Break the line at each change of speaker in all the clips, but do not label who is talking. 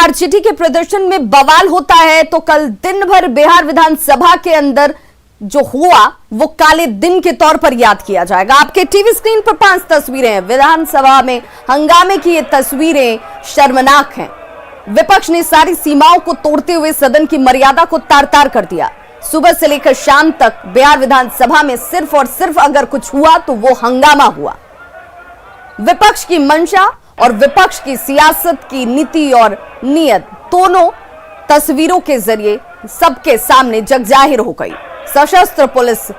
RJD के प्रदर्शन में बवाल होता है तो कल दिन भर बिहार विधानसभा के अंदर जो हुआ वो काले दिन के तौर पर याद किया जाएगा। आपके टीवी स्क्रीन पर 5 तस्वीरें हैं। विधानसभा में हंगामे की ये तस्वीरें शर्मनाक हैं। विपक्ष ने सारी सीमाओं को तोड़ते हुए सदन की मर्यादा को तार-तार कर दिया। सुबह से लेकर शाम तक बिहार विधानसभा में सिर्फ और सिर्फ अगर कुछ हुआ तो वो हंगामा हुआ। विपक्ष की मंशा और विपक्ष की सियासत की नीति और नियत दोनों तस्वीरों के जरिए सबके सामने जगजाहिर हो गई। सशस्त्र पुलिस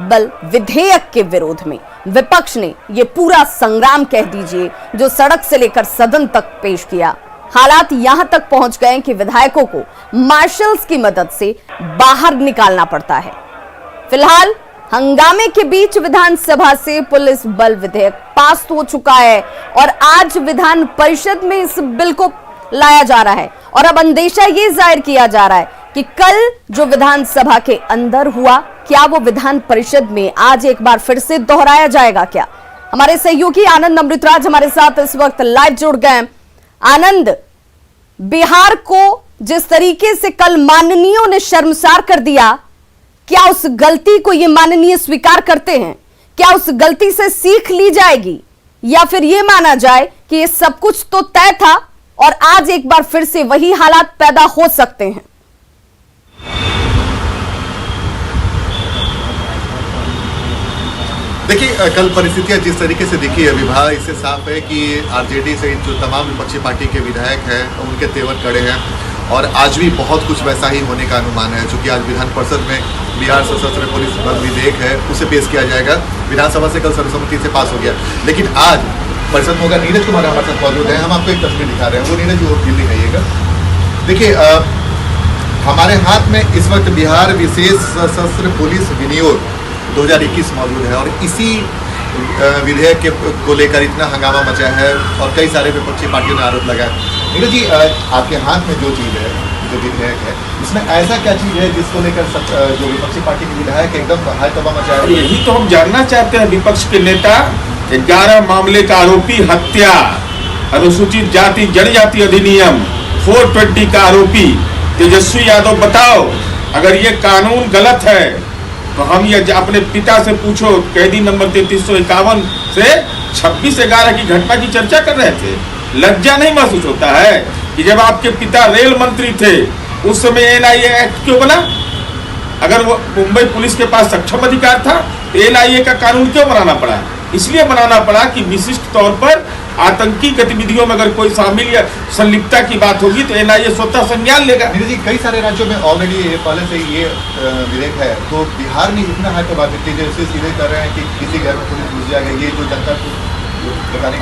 बल विधेयक के विरोध में विपक्ष ने यह पूरा संग्राम कह दीजिए जो सड़क से लेकर सदन तक पेश किया। हालात यहां तक पहुंच गए कि विधायकों को मार्शल्स की मदद से बाहर निकालना पड़ता है। फिलहाल हंगामे के बीच विधानसभा से पुलिस बल विधेयक पास हो चुका है और आज विधान परिषद में इस बिल को लाया जा रहा है और अब अंदेशा ये जाहिर किया जा रहा है कि कल जो विधानसभा के अंदर हुआ क्या वो विधान परिषद में आज एक बार फिर से दोहराया जाएगा क्या। हमारे सहयोगी आनंद अमृतराज हमारे साथ इस वक्त लाइव जुड़ गए। आनंद, बिहार को जिस तरीके से कल माननीयों ने शर्मसार कर दिया, क्या उस गलती को ये माननीय स्वीकार करते हैं? क्या उस गलती से सीख ली जाएगी या फिर ये माना जाए कि ये सब कुछ तो तय था और आज एक बार फिर से वही हालात पैदा हो सकते हैं?
देखिए, कल परिस्थितियां जिस तरीके से दिखी है विभाग, इससे साफ है कि आरजेडी से जो तमाम विपक्षी पार्टी के विधायक हैं उनके तेवर कड़े हैं और आज भी बहुत कुछ वैसा ही होने का अनुमान है। चूंकि आज विधान परिषद में बिहार सशस्त्र पुलिस बल विधेयक है उसे पेश किया जाएगा। विधानसभा से कल सर्वसम्मति से पास हो गया, लेकिन आज परिषद में होगा। नीरज कुमार हमारे साथ मौजूद है, हम आपको एक तस्वीर दिखा रहे हैं। वो नीरज वो दिल्ली आइएगा। देखिए, हमारे हाथ में इस वक्त बिहार विशेष सशस्त्र पुलिस विनियोग 2021 मौजूद है और इसी विधेयक को लेकर इतना हंगामा मचा है और कई सारे विपक्षी पार्टियों ने आरोप लगाया। नीरज जी, आपके हाथ में जो चीज़ है, जो विधेयक है, इसमें ऐसा क्या चीज़ है जिसको लेकर जो विपक्षी पार्टी के विधायक एकदम हाईतौबा मचाया?
यही तो हम जानना चाहते हैं। विपक्ष के नेता 11 मामले का आरोपी, हत्या, अनुसूचित जाति जनजाति अधिनियम 420 का आरोपी तेजस्वी यादव, बताओ अगर ये कानून गलत है तो हम ये अपने पिता से पूछो। कैदी नंबर 3351 से 26/11 की घटना की चर्चा कर रहे थे। लज्जा नहीं महसूस होता है कि जब आपके पिता रेल मंत्री थे उस समय एनआईए एक्ट क्यों बना? अगर वो मुंबई पुलिस के पास सक्षम अधिकार था तो एनआईए का कानून क्यों बनाना पड़ा? इसलिए बनाना पड़ा कि विशिष्ट तौर पर आतंकी गतिविधियों में अगर कोई शामिल या संलिप्तता की बात होगी तो एनआईए स्वतः संज्ञान लेगा।
जी, कई सारे राज्यों में ऑलरेडी पहले से ये विधेयक है, तो बिहार में इतना है तो बात जैसे सीधे कर रहे हैं कि किसी घर में पुलिस घुस जाएगा, ये जो जनता को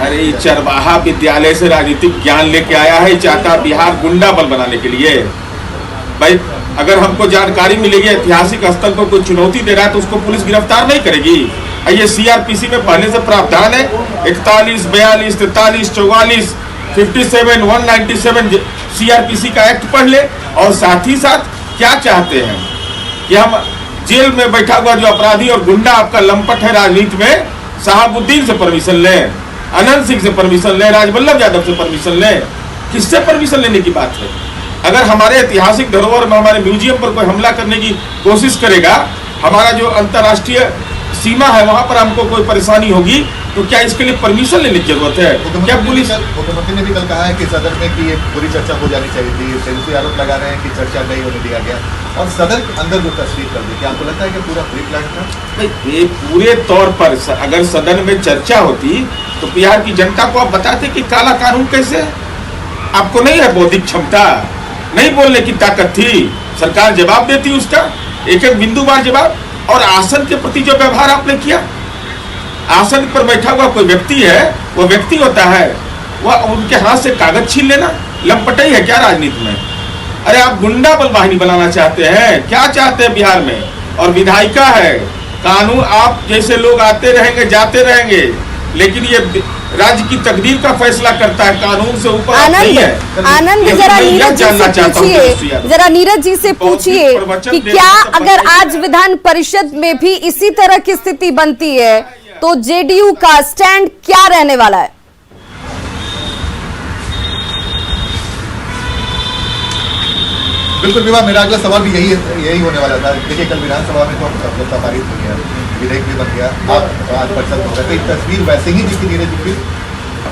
अरे चरवाहा विद्यालय से राजनीतिक ज्ञान लेके आया है, चाहता बिहार गुंडा बल बनाने के लिए। भाई, अगर हमको जानकारी मिलेगी ऐतिहासिक स्थल पर कोई चुनौती दे रहा है तो उसको पुलिस गिरफ्तार नहीं करेगी। ये सीआरपीसी में पहले से प्रावधान है 41, 42, 43, 44, 57, 197 सीआरपीसी का एक्ट पढ़ ले। और साथ ही साथ क्या चाहते हैं कि हम जेल में बैठा हुआ जो अपराधी और गुंडा आपका लंपट है राजनीति में, शहाबुद्दीन से परमिशन लें, अनंत सिंह से परमिशन लें, राजवल्लभ यादव से परमिशन लें। किससे परमिशन लेने की बात है? अगर हमारे ऐतिहासिक धरोहर में हमारे म्यूजियम पर कोई हमला करने की कोशिश करेगा, हमारा जो अंतर्राष्ट्रीय सीमा है वहां पर हमको कोई परेशानी होगी तो क्या इसके लिए परमिशन लेने की जरूरत है? क्या पुलिस?
मुख्यमंत्री ने भी कल कहा है कि सदन में कि ये पूरी चर्चा हो जानी चाहिए थी। तेजस्वी आरोप लगा रहे हैं कि चर्चा नहीं होने दिया गया और सदन के अंदर जो तस्वीर कर दी, क्या आपको लगता है कि पूरा प्री प्लान था?
ये पूरे तौर पर अगर सदन में चर्चा होती तो बिहार की जनता को आप बताते कि काला कानून कैसे है। आपको नहीं है बौद्धिक क्षमता, नहीं बोलने की ताकत थी, सरकार जवाब देती उसका एक एक बिंदुवार जवाब। और आसन के प्रति जो व्यवहार आपने किया, आसन पर बैठा हुआ कोई व्यक्ति है, वो व्यक्ति होता है, वह उनके हाथ से कागज छीन लेना लंपटाई है क्या राजनीति में? अरे आप गुंडा बल वाहिनी बनाना चाहते हैं, क्या चाहते हैं बिहार में? और विधायिका है, कानून आप जैसे लोग आते रहेंगे जाते रहेंगे, लेकिन ये राज्य की तकदीर का फैसला करता है, कानून से ऊपर नहीं है।
आनंद, जरा नीरज जी से पूछिए कि क्या अगर आज विधान परिषद में भी इसी तरह की स्थिति बनती है तो जेडीयू का स्टैंड क्या रहने वाला है?
बिल्कुल विवाह, मेरा अगला सवाल भी यही होने वाला था। देखिए कल विधानसभा में तो प्रस्ताव पारित हो गया, विधेयक भी बन गया, आप आज परिषद में हो गया, तो तस्वीर वैसे ही दिखी नीरज जी की।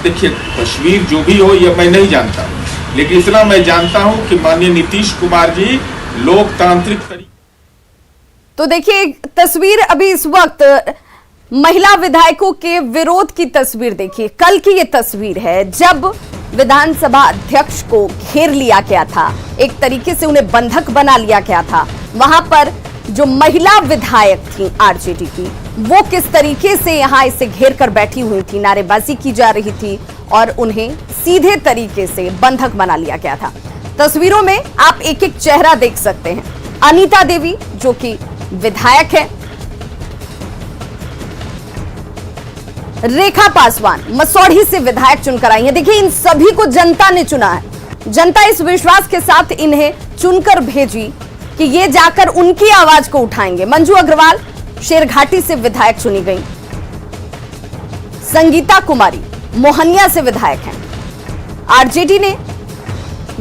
देखिए तस्वीर जो भी हो ये मैं नहीं जानता, लेकिन इतना मैं जानता हूं कि माननीय नीतीश कुमार जी लोकतांत्रिक तरीके।
तो देखिए तस्वीर अभी इस वक्त महिला विधायकों के विरोध की तस्वीर देखिए। कल की ये तस्वीर है जब विधानसभा अध्यक्ष को घेर लिया गया था, एक तरीके से उन्हें बंधक बना लिया गया था। वहां पर जो महिला विधायक थी आरजेडी की, वो किस तरीके से यहां इसे घेर कर बैठी हुई थी, नारेबाजी की जा रही थी और उन्हें सीधे तरीके से बंधक बना लिया गया था। तस्वीरों में आप एक एक चेहरा देख सकते हैं। अनीता देवी जो कि विधायक है, रेखा पासवान मसौढ़ी से विधायक चुनकर आई है। देखिए इन सभी को जनता ने चुना है। जनता इस विश्वास के साथ इन्हें चुनकर भेजी कि ये जाकर उनकी आवाज को उठाएंगे। मंजू अग्रवाल शेरघाटी से विधायक चुनी गई। संगीता कुमारी मोहनिया से विधायक हैं। आरजेडी ने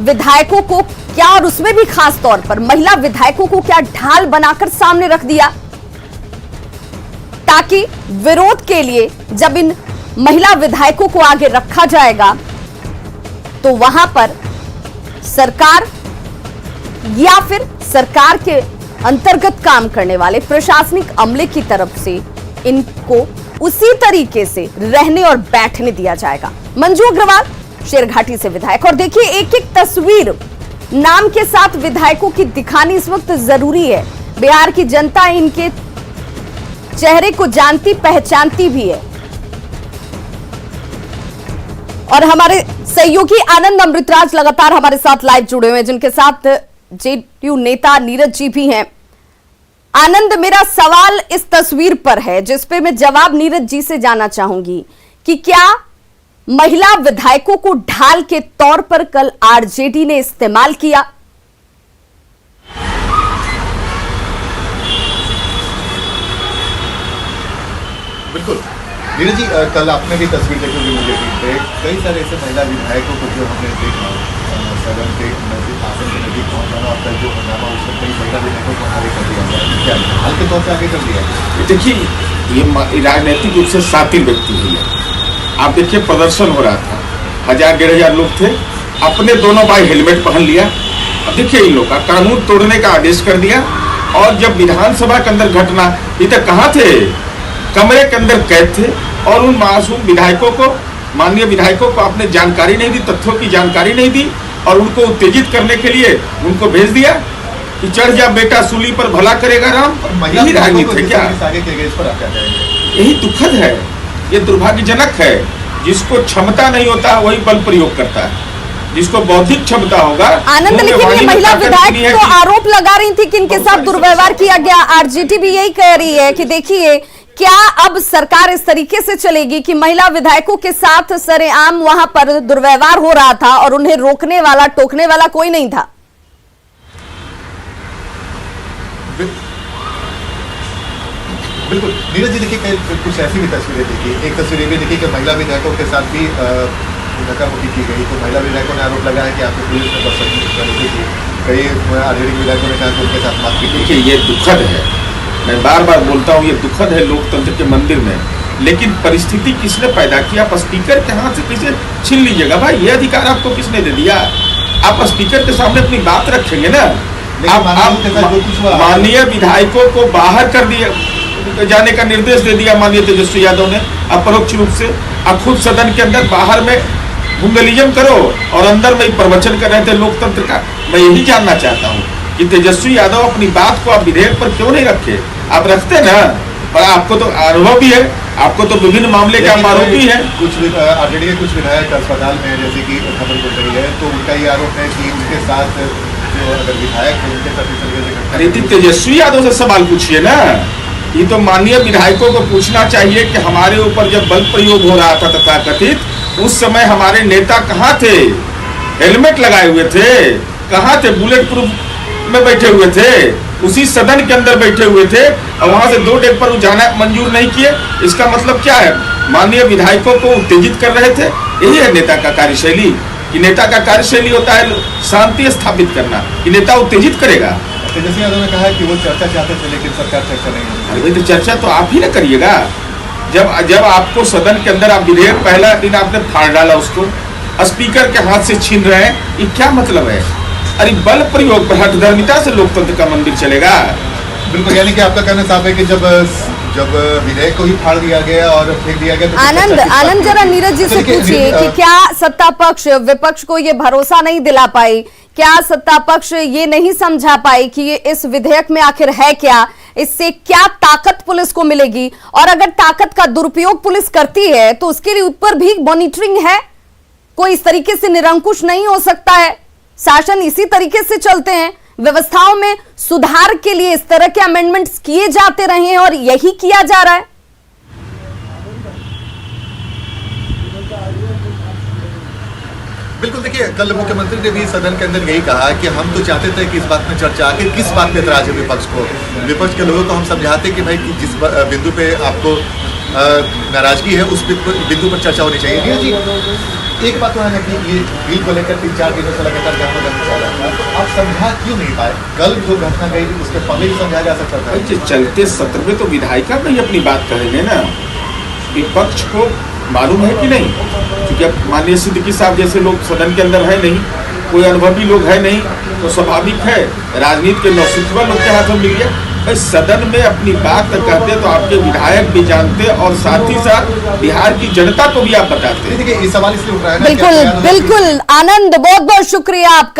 विधायकों को क्या, और उसमें भी खास तौर पर महिला विधायकों को क्या ढाल बनाकर सामने रख दिया, ताकि विरोध के लिए जब इन महिला विधायकों को आगे रखा जाएगा तो वहां पर सरकार या फिर सरकार के अंतर्गत काम करने वाले प्रशासनिक अमले की तरफ से इनको उसी तरीके से रहने और बैठने दिया जाएगा। मंजू अग्रवाल शेरघाटी से विधायक, और देखिए एक एक तस्वीर नाम के साथ विधायकों की दिखानी इस वक्त जरूरी है। बिहार की जनता इनके चेहरे को जानती पहचानती भी है। और हमारे सहयोगी आनंद अमृतराज लगातार हमारे साथ लाइव जुड़े हुए हैं, जिनके साथ जेडीयू नेता नीरज जी भी हैं। आनंद, मेरा सवाल इस तस्वीर पर है जिस पे मैं जवाब नीरज जी से जानना चाहूंगी कि क्या महिला विधायकों को ढाल के तौर पर कल आरजेडी ने इस्तेमाल किया?
बिल्कुल नीरज जी, कल आपने भी तस्वीर देखी होगी मुझे पे कई सारे ऐसे महिला विधायकों को जो हमने देखा सदन के नजदीक, आसन के नजदीक पहुंचाना, और कल जो हंगामा उसमें कई महिला विधायकों को आगे कर दिया गया, क्या हाल के तौर पर आगे कर दिया?
देखिए ये राजनीतिक रूप से शातिर व्यक्ति हुई है। आप देखिए प्रदर्शन हो रहा था, 1000-1500 लोग थे, अपने दोनों भाई हेलमेट पहन लिया। अब देखिए इन लोग का कानून तोड़ने का आदेश कर दिया, और जब विधानसभा के अंदर घटना, इधर कहाँ थे, कमरे के अंदर कैद थे, और उन मासूम विधायकों को, माननीय विधायकों को आपने जानकारी नहीं दी, तथ्यों की जानकारी नहीं दी, और उनको उत्तेजित करने के लिए उनको भेज दिया कि चढ़ जा बेटा सूली पर, भला करेगा राम। यही राजनीति है क्या? यही दुखद है, ये दुर्भाग्यजनक है। जिसको क्षमता नहीं होता वही बल प्रयोग करता है, जिसको बौद्धिक क्षमता होगा।
आनंद, लेकिन ये महिला विधायक तो आरोप लगा रही थी कि इनके साथ दुर्व्यवहार किया गया। आरजेडी भी यही कह रही है कि देखिए क्या अब सरकार इस तरीके से चलेगी कि महिला विधायकों के साथ सरेआम वहां पर दुर्व्यवहार हो रहा था और उन्हें रोकने वाला टोकने वाला कोई नहीं था।
बिल्कुल नीरज जी, देखिए कुछ ऐसी भी तस्वीरें देखी। एक तस्वीर ये भी देखी कि महिला विधायकों के साथ भी धक्का-मुक्की की गई। तो महिला विधायकों ने आरोप लगाया कि आपने पुलिस में बदसलूकी की। कई आरजेडी विधायकों ने कहा कि उनके साथ मारपीट की।
देखिए ये दुखद है, मैं बार बार बोलता हूँ ये दुखद है लोकतंत्र के मंदिर में। लेकिन परिस्थिति किसने पैदा की? आप स्पीकर के हाथ से किसे छीन लीजिएगा भाई? ये अधिकार आपको किसने दे दिया? आप स्पीकर के सामने अपनी बात रखेंगे ना। आप माननीय विधायकों को बाहर कर दिया जाने का निर्देश दे दिया माननीय तेजस्वी यादव ने अपरोक्ष रूप से। आप खुद सदन के अंदर बाहर में गुंडलिज्म करो और अंदर में प्रवचन कर रहे थे लोकतंत्र का। मैं यही जानना चाहता हूँ कि तेजस्वी यादव अपनी बात को आप विधेयक पर क्यों नहीं रखे? आप रखते ना, और आपको तो अनुभव भी है, आपको तो विभिन्न मामले का आरोपी है।
कुछ आरजेडी के कुछ विधायक अस्पताल में जैसे कि खबर मिल रही है, तो उनका ये आरोप है कि उनके साथ जो अगर विधायक है उनके साथ।
अरे तेजस्वी यादव से सवाल पूछिए ना। ये तो माननीय विधायकों को पूछना चाहिए कि हमारे ऊपर जब बल प्रयोग हो रहा था तथाकथित, उस समय हमारे नेता कहाँ थे? हेलमेट लगाए हुए थे? कहाँ थे? बुलेट प्रूफ में बैठे हुए थे, उसी सदन के अंदर बैठे हुए थे, और वहां से 2 डेग पर जाना मंजूर नहीं किए। इसका मतलब क्या है? माननीय विधायकों को उत्तेजित कर रहे थे। यही है नेता का कार्यशैली। कि नेता का कार्यशैली होता है शांति स्थापित करना, कि नेता उत्तेजित करेगा।
तेजस्वी यादव ने कहा है कि वो चर्चा चाहते थे लेकिन सरकार चर्चा नहीं होगी।
अरे भाई, तो चर्चा तो आप ही ना करिएगा। जब आपको सदन के अंदर आप विधेयक पहला दिन आपने फाड़ डाला, उसको स्पीकर के हाथ से छीन रहे हैं, ये क्या मतलब है? अरे बल प्रयोग पर हठधर्मिता से लोकतंत्र का मंदिर चलेगा?
बिल्कुल, यानी कि आपका कहना साफ है कि जब विधेयक को ही फाड़ दिया गया और फेंक दिया गया तो
आनंद जरा नीरज जी से पूछिए कि क्या सत्ता पक्ष विपक्ष को ये भरोसा नहीं दिला पाई, क्या सत्ता पक्ष ये नहीं समझा पाई कि ये इस विधेयक में आखिर है क्या, इससे क्या ताकत पुलिस को मिलेगी, और अगर ताकत का दुरुपयोग पुलिस करती है तो उसके लिए ऊपर भी मॉनिटरिंग है, कोई इस तरीके से निरंकुश नहीं हो सकता है, शासन इसी तरीके से चलते हैं, व्यवस्थाओं में सुधार के लिए इस तरह के अमेंडमेंट्स किए जाते रहे हैं और यही किया जा रहा है।
बिल्कुल, देखिए कल मुख्यमंत्री ने भी सदन के अंदर यही कहा कि हम तो चाहते थे कि इस बात में चर्चा, आखिर किस बात पे एतराज है विपक्ष को, विपक्ष के लोगों को हम समझाते कि भाई जिस बिंदु पे आपको नाराजगी है उस बिंदु पर चर्चा होनी चाहिए। जी एक बात तो है कि ये बिल को लेकर 3-4 दिनों से लगातार चल रहा था, तो आप समझा क्यों नहीं पाए? कल जो घटना गई थी उसके पहले ही समझाया जा सकता था।
चलते सत्र में तो विधायिका नहीं अपनी बात करेंगे ना, विपक्ष को मालूम है कि नहीं, क्योंकि अब माननीय सिद्दीकी साहब जैसे लोग सदन के अंदर है नहीं, कोई अनुभवी लोग है नहीं, तो स्वाभाविक है राजनीति के नौसिखुआ लोग के हाथ में मिल गया। भाई सदन में अपनी बात कहते तो आपके विधायक भी जानते और साथ ही साथ बिहार की जनता को भी आप बताते।
देखिए ये सवाल इसलिए उठ रहा है ना,
बिल्कुल आनंद, बहुत बहुत शुक्रिया आपका।